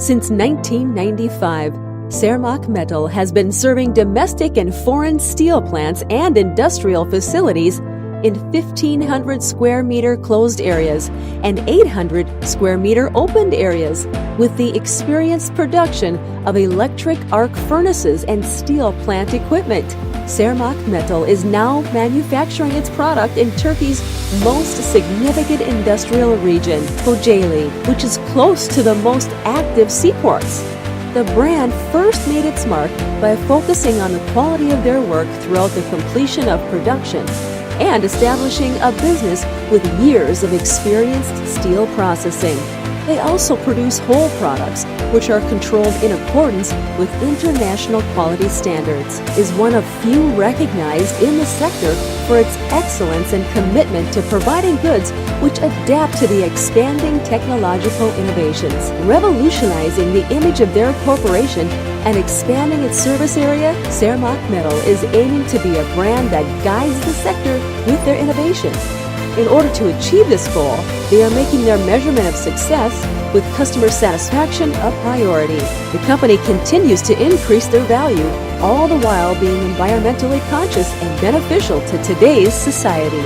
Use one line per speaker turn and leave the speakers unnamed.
Since 1995, Sermak Metal has been serving domestic and foreign steel plants and industrial facilities in 1,500 square meter closed areas and 800 square meter opened areas with the experienced production of electric arc furnaces and steel plant equipment. Sermak Metal is now manufacturing its product in Turkey's most significant industrial region, Kocaeli, which is close to the most active seaports. The brand first made its mark by focusing on the quality of their work throughout the completion of production and establishing a business with years of experienced steel processing. They also produce whole products, which are controlled in accordance with international quality standards. Is one of few recognized in the sector for its excellence and commitment to providing goods which adapt to the expanding technological innovations. Revolutionizing the image of their corporation and expanding its service area, Sermak Metal is aiming to be a brand that guides the sector with their innovations. In order to achieve this goal, they are making their measurement of success with customer satisfaction a priority. The company continues to increase their value, all the while being environmentally conscious and beneficial to today's society.